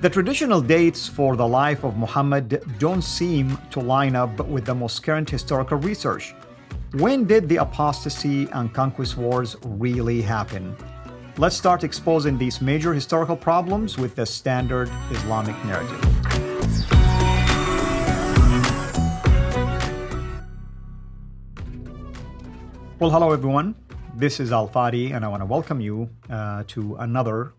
The traditional dates for the life of Muhammad don't seem to line up with the most current historical research. When did the apostasy and conquest wars really happen? Let's start exposing these major historical problems with the Standard Islamic Narrative. Well, hello everyone. This is Fadi, and I want to welcome you to another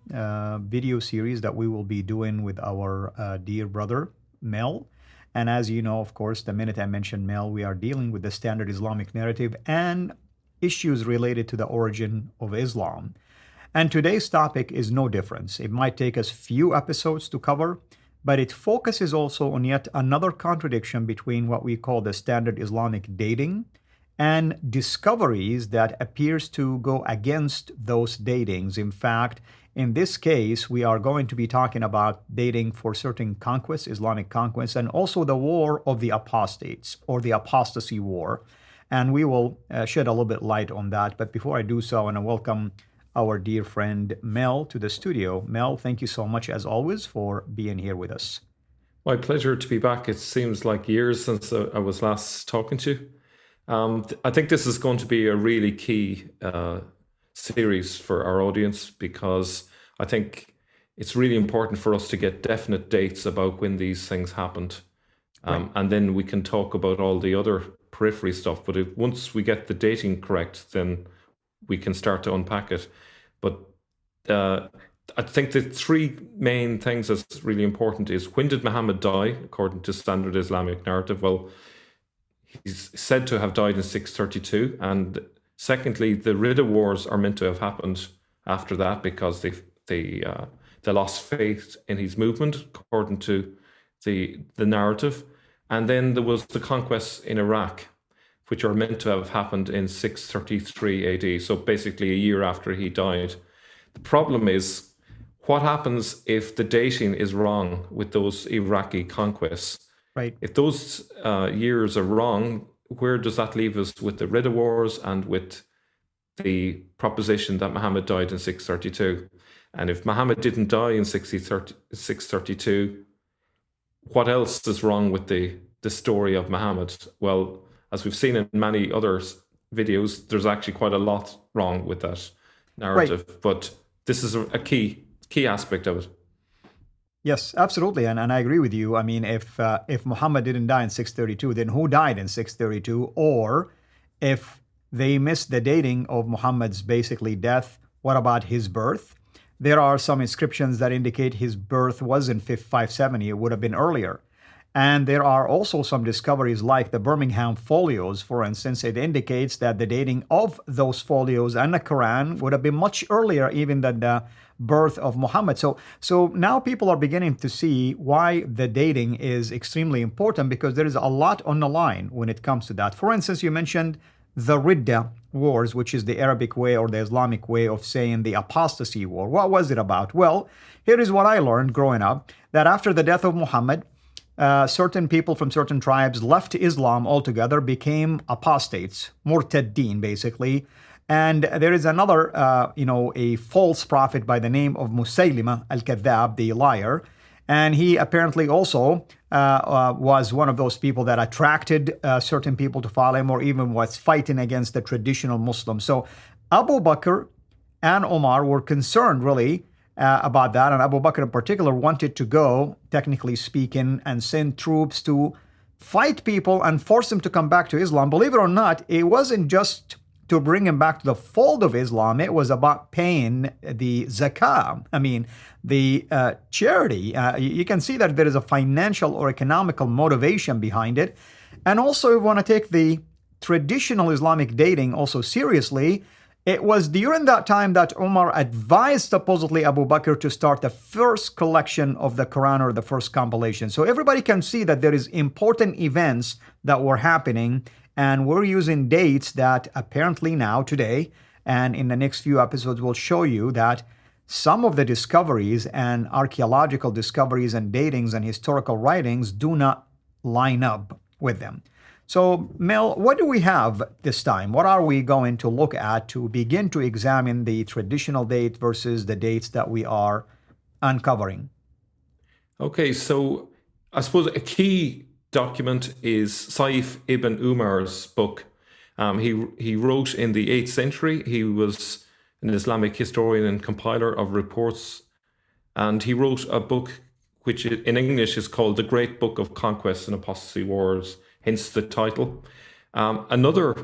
video series that we will be doing with our dear brother Mel. And as you know, of course, the minute I mention Mel, we are dealing with the Standard Islamic Narrative and issues related to the origin of Islam. And today's topic is no different. It might take us few episodes to cover, but it focuses also on yet another contradiction between what we call the Standard Islamic dating and discoveries that appears to go against those datings. In fact, in this case, we are going to be talking about dating for certain conquests, Islamic conquests, and also the war of the apostates or the apostasy war. And we will shed a little bit light on that. But before I do so, I want to welcome our dear friend Mel to the studio. Mel, thank you so much as always for being here with us. My pleasure to be back. It seems like years since I was last talking to you. I think this is going to be a really key series for our audience, because I think it's really important for us to get definite dates about when these things happened. Right. And then we can talk about all the other periphery stuff. But once we get the dating correct, then we can start to unpack it. But I think the three main things that's really important is, when did Muhammad die, according to Standard Islamic Narrative? Well, he's said to have died in 632. And secondly, the Ridda wars are meant to have happened after that, because they lost faith in his movement, according to the narrative. And then there was the conquests in Iraq, which are meant to have happened in 633 AD, so basically a year after he died. The problem is, what happens if the dating is wrong with those Iraqi conquests? Right. If those years are wrong, where does that leave us with the Ridda wars and with the proposition that Muhammad died in 632? And if Muhammad didn't die in 632, what else is wrong with the story of Muhammad? Well, as we've seen in many other videos, there's actually quite a lot wrong with that narrative. Right. But this is a key aspect of it. Yes, absolutely, and I agree with you. I mean, if Muhammad didn't die in 632, then who died in 632? Or if they missed the dating of Muhammad's basically death, what about his birth? There are some inscriptions that indicate his birth was in 570. It would have been earlier. And there are also some discoveries like the Birmingham folios, for instance. It indicates that the dating of those folios and the Quran would have been much earlier even than the birth of Muhammad. So now people are beginning to see why the dating is extremely important, because there is a lot on the line when it comes to that. For instance, you mentioned the Ridda wars, which is the Arabic way or the Islamic way of saying the apostasy war. What was it about? Well, here is what I learned growing up, that after the death of Muhammad, certain people from certain tribes left Islam altogether, became apostates, murtaddeen basically. And there is another, a false prophet by the name of Musaylima al-Kadhab, the liar. And he apparently also was one of those people that attracted certain people to follow him, or even was fighting against the traditional Muslims. So Abu Bakr and Omar were concerned really about that. And Abu Bakr in particular wanted to go, technically speaking, and send troops to fight people and force them to come back to Islam. Believe it or not, it wasn't just to bring him back to the fold of Islam. It was about paying the zakah. I mean, the charity. You can see that there is a financial or economical motivation behind it. And also, if we want to take the traditional Islamic dating also seriously, it was during that time that Umar advised supposedly Abu Bakr to start the first collection of the Quran, or the first compilation. So everybody can see that there is important events that were happening, and we're using dates that apparently now, today, and in the next few episodes, we'll show you that some of the discoveries and archaeological discoveries and datings and historical writings do not line up with them. So, Mel, what do we have this time? What are we going to look at to begin to examine the traditional date versus the dates that we are uncovering? Okay, so I suppose a key document is Sayf ibn Umar's book. He wrote in the 8th century. He was an Islamic historian and compiler of reports, and he wrote a book which in English is called The Great Book of Conquests and Apostasy Wars, hence the title. Another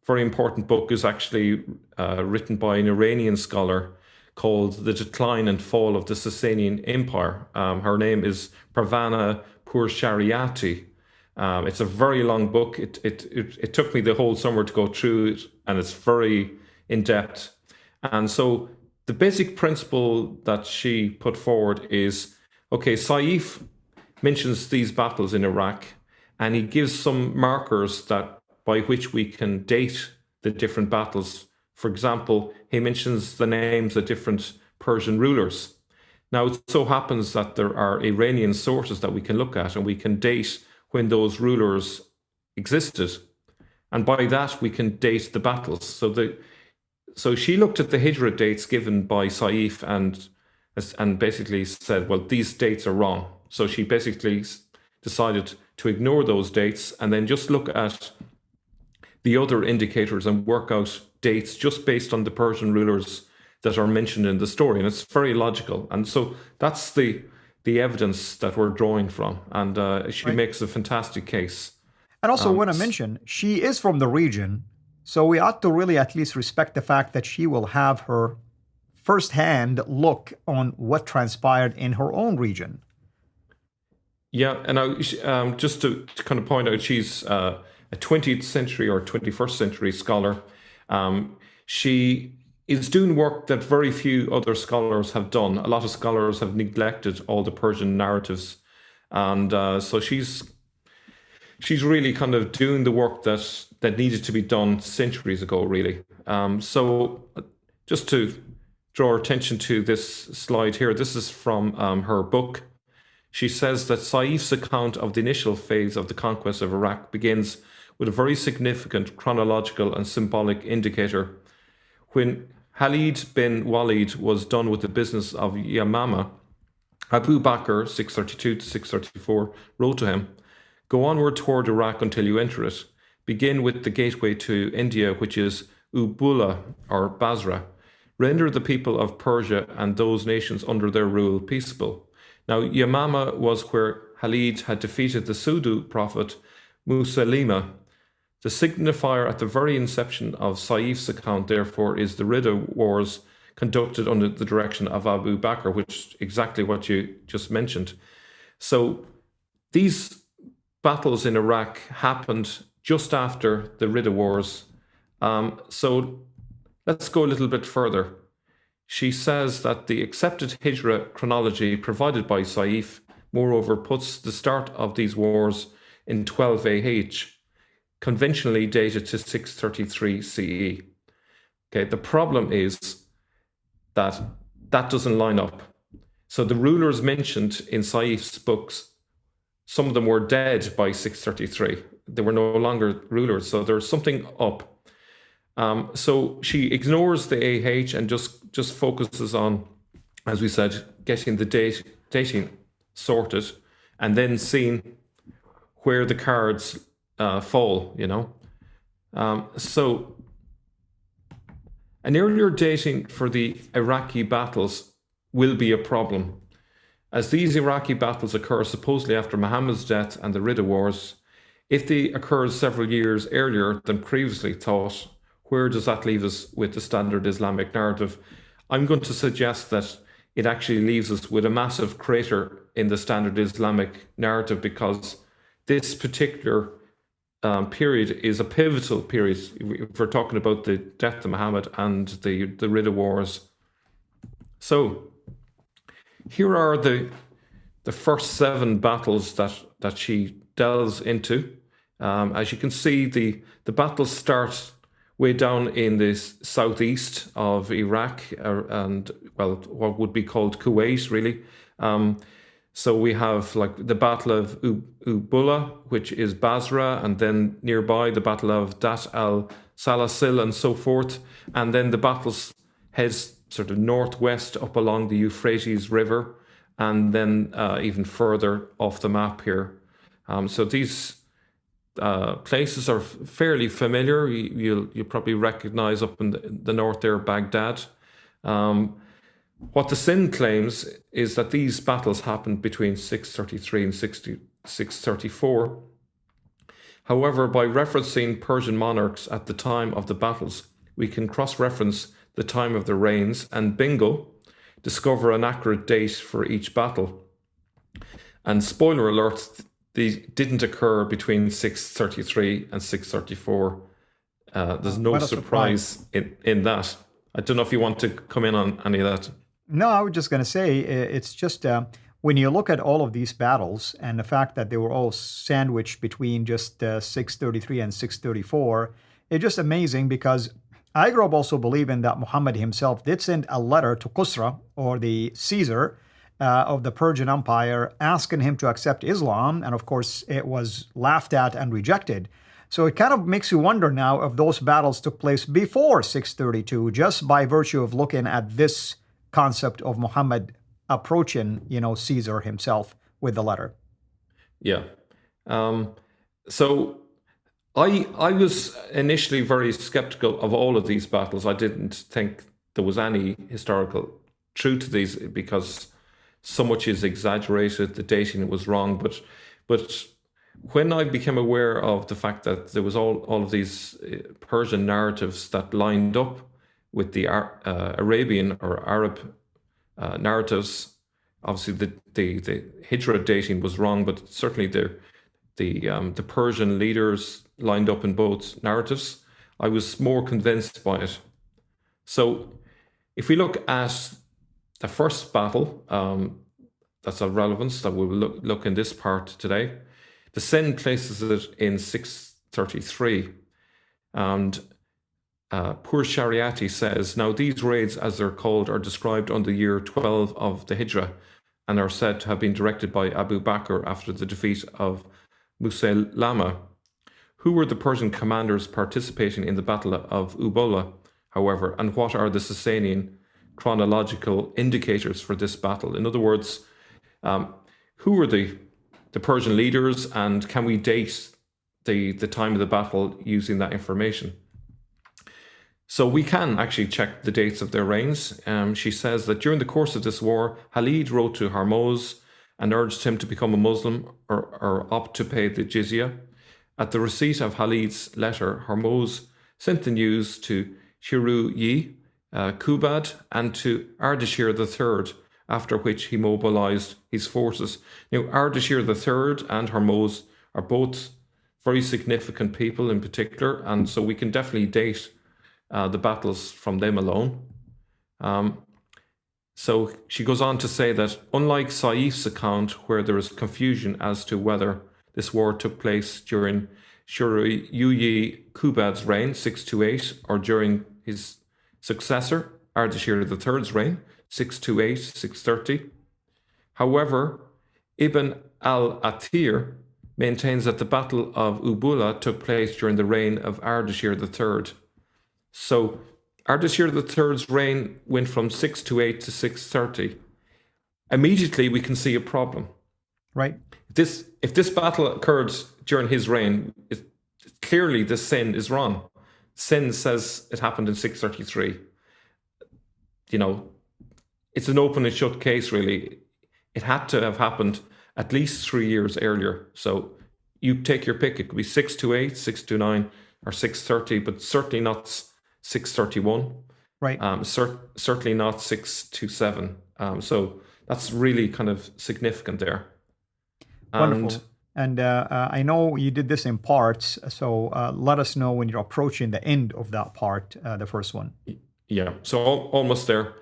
very important book is actually written by an Iranian scholar called The Decline and Fall of the Sasanian Empire. Her name is Parvana Pourshariati. It's a very long book. It took me the whole summer to go through it, and it's very in-depth. And so the basic principle that she put forward is, okay, Sayf mentions these battles in Iraq, and he gives some markers that by which we can date the different battles. For example, he mentions the names of different Persian rulers. Now, it so happens that there are Iranian sources that we can look at, and we can date when those rulers existed. And by that, we can date the battles. So she looked at the Hijra dates given by Sayf and basically said, well, these dates are wrong. So she basically decided to ignore those dates and then just look at the other indicators and work out dates just based on the Persian rulers that are mentioned in the story. And it's very logical. And so that's the evidence that we're drawing from. And she makes a fantastic case. And also, want to mention, she is from the region. So we ought to really at least respect the fact that she will have her firsthand look on what transpired in her own region. Yeah, and just to kind of point out, she's a 20th century or 21st century scholar. She is doing work that very few other scholars have done. A lot of scholars have neglected all the Persian narratives. And so she's really kind of doing the work that needed to be done centuries ago, really. So just to draw attention to this slide here, this is from her book. She says that Sayf's account of the initial phase of the conquest of Iraq begins with a very significant chronological and symbolic indicator. When Khalid bin Walid was done with the business of Yamama, Abu Bakr, 632 to 634, wrote to him, "Go onward toward Iraq until you enter it. Begin with the gateway to India, which is Ubula or Basra. Render the people of Persia and those nations under their rule peaceable." Now, Yamama was where Khalid had defeated the Sudu prophet Musaylima. The signifier at the very inception of Sayf's account, therefore, is the Ridda wars conducted under the direction of Abu Bakr, which is exactly what you just mentioned. So these battles in Iraq happened just after the Ridda wars. So let's go a little bit further. She says that the accepted Hijra chronology provided by Sayf, moreover, puts the start of these wars in 12 AH, conventionally dated to 633 CE. Okay, the problem is that that doesn't line up. So the rulers mentioned in Sayf's books, some of them were dead by 633. They were no longer rulers, so there's something up. So she ignores the AH and just focuses on, as we said, getting the dating sorted and then seeing where the cards fall, you know. So an earlier dating for the Iraqi battles will be a problem, as these Iraqi battles occur supposedly after Muhammad's death and the Ridda wars. If they occurred several years earlier than previously thought, where does that leave us with the Standard Islamic Narrative? I'm going to suggest that it actually leaves us with a massive crater in the Standard Islamic Narrative, because this particular period is a pivotal period if we're talking about the death of Muhammad and the Ridda wars. So here are the first 7 battles that she delves into. As you can see, the battles start way down in the southeast of Iraq, and, well, what would be called Kuwait, really. So we have like the Battle of Ubula, which is Basra, and then nearby the Battle of Dat al-Salasil and so forth. And then the battles head sort of northwest up along the Euphrates River. and then even further off the map here. So these places are fairly familiar. You'll probably recognize up in the north there, Baghdad. What the S.I.N claims is that these battles happened between 633 and 634. However, by referencing Persian monarchs at the time of the battles, we can cross-reference the time of their reigns and bingo, discover an accurate date for each battle. And spoiler alert, they didn't occur between 633 and 634. There's no surprise in that. I don't know if you want to come in on any of that. No, I was just going to say, it's just when you look at all of these battles and the fact that they were all sandwiched between just 633 and 634, it's just amazing because I grew up also believing that Muhammad himself did send a letter to Qusra, or the Caesar of the Persian Empire, asking him to accept Islam. And of course, it was laughed at and rejected. So it kind of makes you wonder now if those battles took place before 632, just by virtue of looking at this concept of Muhammad approaching, Caesar himself with the letter. Yeah. So I was initially very skeptical of all of these battles. I didn't think there was any historical truth to these because so much is exaggerated. The dating was wrong, but when I became aware of the fact that there was all of these Persian narratives that lined up with the Arabian or Arab narratives, obviously the Hijra dating was wrong, but certainly the Persian leaders lined up in both narratives. I was more convinced by it. So if we look at the first battle, that's of relevance that we will look in this part today. The S.I.N places it in 633, and Poor Shariati says, now these raids, as they're called, are described on the year 12 of the Hijra and are said to have been directed by Abu Bakr after the defeat of Musaylama. Who were the Persian commanders participating in the Battle of Ubula, however, and what are the Sasanian chronological indicators for this battle? In other words, who were the Persian leaders, and can we date the time of the battle using that information? So we can actually check the dates of their reigns. She says that during the course of this war, Khalid wrote to Hormuz and urged him to become a Muslim or opt to pay the jizya. At the receipt of Khalid's letter, Hormuz sent the news to Shiru-Yi, Kubad, and to Ardashir III, after which he mobilized his forces. Now, Ardashir III and Hormuz are both very significant people in particular, and so we can definitely date the battles from them alone. So she goes on to say that unlike Sayf's account, where there is confusion as to whether this war took place during Shiru-Yi Kubad's reign, 628, or during his successor, Ardashir III's reign, 628, 630. However, Ibn al-Athir maintains that the Battle of Ubula took place during the reign of Ardashir III. So Ardashir III's reign went from 628 to 630. Immediately we can see a problem. Right. If this battle occurred during his reign, clearly the S.I.N is wrong. S.I.N says it happened in 633. It's an open and shut case, really. It had to have happened at least 3 years earlier. So you take your pick. It could be 628, 629, or 630, but certainly not 631. Right. Certainly not 627. So that's really kind of significant there. Wonderful. And I know you did this in parts, so let us know when you're approaching the end of that part, the first one. Yeah, so almost there.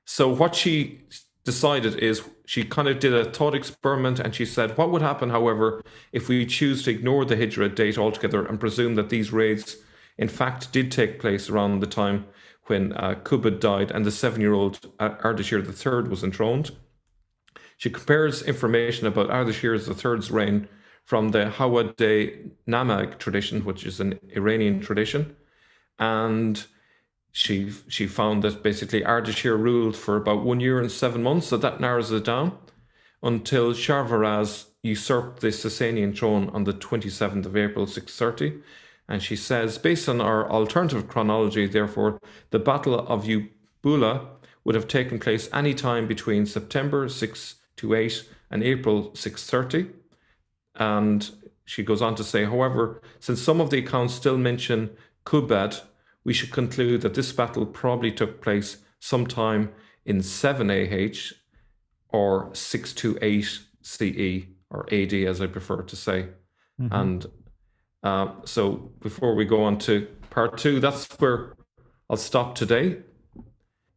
So what she decided is she kind of did a thought experiment, and she said, what would happen, however, if we choose to ignore the Hijra date altogether and presume that these raids in fact did take place around the time when Kubad died and the 7-year-old Ardashir III was enthroned? She compares information about Ardashir III's reign from the Hawade Namag tradition, which is an Iranian tradition, and she found that basically Ardashir ruled for about 1 year and 7 months, so that narrows it down, until Sharvaraz usurped the Sasanian throne on the 27th of April 630. And she says, based on our alternative chronology, therefore, the Battle of Ubula would have taken place any time between September 628 and April 630. And she goes on to say, however, since some of the accounts still mention Kubad, we should conclude that this battle probably took place sometime in 7 AH or 628 CE, or AD as I prefer to say. And so before we go on to part 2, that's where I'll stop today.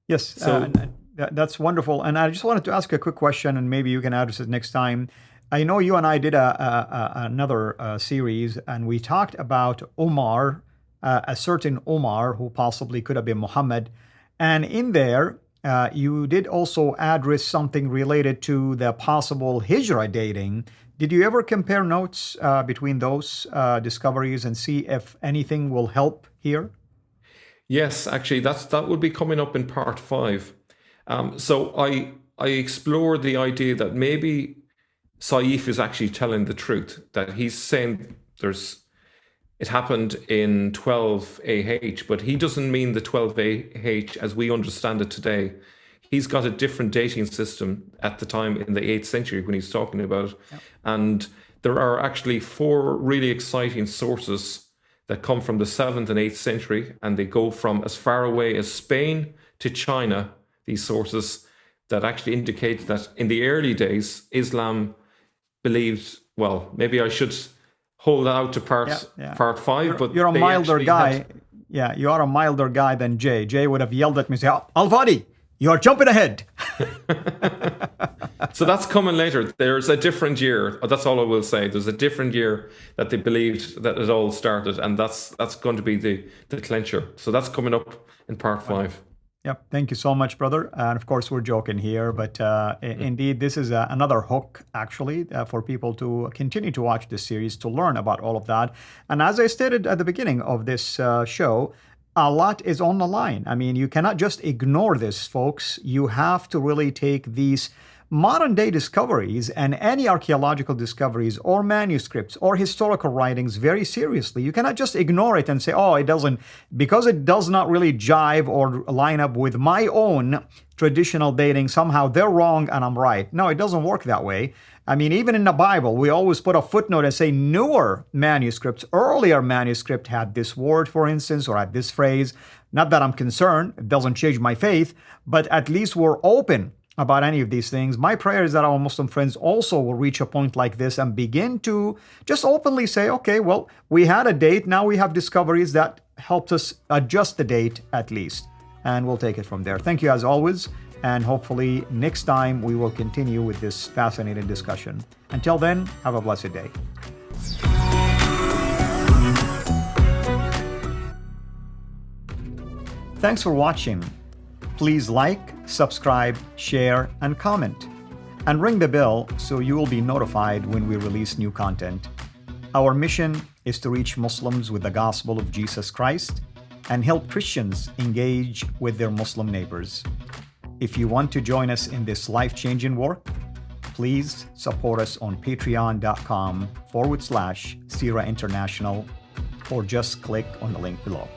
Yes, So that's wonderful. And I just wanted to ask a quick question, and maybe you can address it next time. I know you and I did another series, and we talked about Omar, a certain Omar who possibly could have been Muhammad. And in there, you did also address something related to the possible Hijra dating. Did you ever compare notes between those discoveries and see if anything will help here? yes, actually, that will be coming up in part 5. So I explore the idea that maybe Sayf is actually telling the truth, that he's saying it happened in 12 AH, but he doesn't mean the 12 AH as we understand it today. He's got a different dating system at the time in the 8th century when he's talking about it. Yep. And there are actually 4 really exciting sources that come from the 7th and 8th century, and they go from as far away as Spain to China, these sources that actually indicate that in the early days, Islam believed, well, maybe I should hold out to part 5, but you're a they milder actually guy. Yeah, you are a milder guy than Jay. Jay would have yelled at me and said, Al-Fadi, you're jumping ahead. So that's coming later. There's a different year. That's all I will say. There's a different year that they believed that it all started, and that's going to be the clincher. So that's coming up in part 5. Yep. Thank you so much, brother. And of course, we're joking here, but indeed, this is another hook, actually, for people to continue to watch this series to learn about all of that. And as I stated at the beginning of this show, a lot is on the line. I mean, you cannot just ignore this, folks. You have to really take these modern day discoveries and any archaeological discoveries or manuscripts or historical writings very seriously. You cannot just ignore it and say, oh, it doesn't, because it does not really jive or line up with my own traditional dating. Somehow they're wrong and I'm right. No, it doesn't work that way. I mean, even in the Bible, we always put a footnote and say newer manuscripts, earlier manuscript had this word, for instance, or had this phrase. Not that I'm concerned, it doesn't change my faith, but at least we're open about any of these things. My prayer is that our Muslim friends also will reach a point like this and begin to just openly say, okay, well, we had a date. Now we have discoveries that helped us adjust the date at least. And we'll take it from there. Thank you as always. And hopefully next time we will continue with this fascinating discussion. Until then, have a blessed day. Thanks for watching. Please like, subscribe, share, and comment. And ring the bell so you will be notified when we release new content. Our mission is to reach Muslims with the gospel of Jesus Christ and help Christians engage with their Muslim neighbors. If you want to join us in this life-changing work, please support us on patreon.com/CIRA International, or just click on the link below.